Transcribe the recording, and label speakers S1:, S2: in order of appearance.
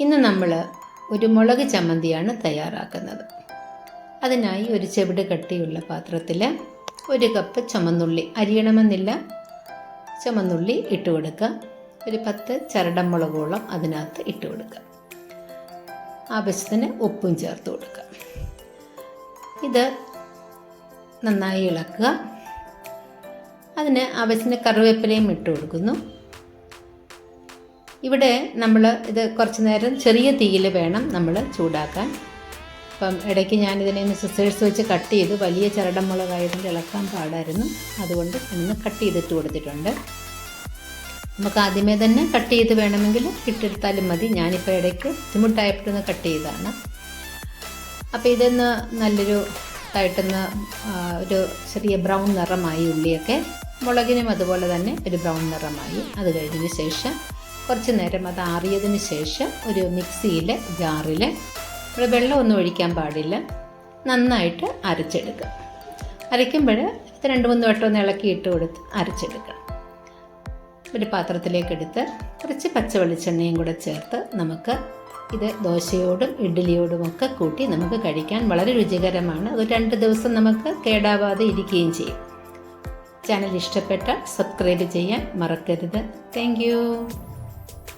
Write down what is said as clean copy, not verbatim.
S1: ഇന്ന് നമ്മൾ ഒരു മുളക് ചമ്മന്തിയാണ് തയ്യാറാക്കുന്നത്. അതിനായി ഒരു ചെവിട് കട്ടിയുള്ള പാത്രത്തിൽ 1 കപ്പ് ചുമന്നുള്ളി, അരിയണമെന്നില്ല, ചുമന്നുള്ളി ഇട്ട് കൊടുക്കുക. ഒരു 10 ചരടമുളകോളം അതിനകത്ത് ഇട്ട് കൊടുക്കുക. ആവശ്യത്തിന് ഉപ്പും ചേർത്ത് കൊടുക്കുക. ഇത് നന്നായി ഇളക്കുക. അതിന് ആവശ്യത്തിന് കറിവേപ്പിലയും ഇട്ട് കൊടുക്കുന്നു. ഇവിടെ നമ്മൾ ഇത് കുറച്ച് നേരം ചെറിയ തീയിൽ വേണം നമ്മൾ ചൂടാക്കാൻ. അപ്പം ഇടയ്ക്ക് ഞാനിതിനെ സിസേഴ്സ് വെച്ച് കട്ട് ചെയ്ത്, വലിയ ചരടൻ മുളകായതുകൊണ്ട് ഇളക്കാൻ പാടായിരുന്നു, അതുകൊണ്ട് ഒന്ന് കട്ട് ചെയ്തിട്ട് കൊടുത്തിട്ടുണ്ട്. നമുക്ക് ആദ്യമേ തന്നെ കട്ട് ചെയ്ത് വേണമെങ്കിൽ ഇട്ടെടുത്താലും മതി. ഞാനിപ്പോൾ ഇടയ്ക്ക് ബുദ്ധിമുട്ടായപ്പോഴൊന്ന് കട്ട് ചെയ്തതാണ്. അപ്പോൾ ഇതൊന്ന് നല്ലൊരു ഇതായിട്ടൊന്ന് ഒരു ചെറിയ ബ്രൗൺ നിറമായി. ഉള്ളിയൊക്കെ മുളകിനും അതുപോലെ തന്നെ ഒരു ബ്രൗൺ നിറമായി. അത് കഴിഞ്ഞതിന് ശേഷം കുറച്ച് നേരം അത് ആറിയതിന് ശേഷം ഒരു മിക്സിയിലെ ജാറിൽ, ഇവിടെ വെള്ളമൊന്നും ഒഴിക്കാൻ പാടില്ല, നന്നായിട്ട് അരച്ചെടുക്കുക. അരയ്ക്കുമ്പോൾ ഇത് 2-3 വട്ടം ഒന്ന് ഇളക്കിയിട്ട് കൊടുത്ത് അരച്ചെടുക്കുക. ഒരു പാത്രത്തിലേക്ക് എടുത്ത് കുറച്ച് പച്ച വെളിച്ചെണ്ണയും കൂടെ ചേർത്ത് നമുക്ക് ഇത് ദോശയോടും ഇഡ്ഡലിയോടുമൊക്കെ കൂട്ടി നമുക്ക് കഴിക്കാൻ വളരെ രുചികരമാണ്. അത് 2 ദിവസം നമുക്ക് കേടാവാതെ ഇരിക്കുകയും ചെയ്യും. ചാനൽ ഇഷ്ടപ്പെട്ടാൽ സബ്സ്ക്രൈബ് ചെയ്യാൻ മറക്കരുത്. Thank you.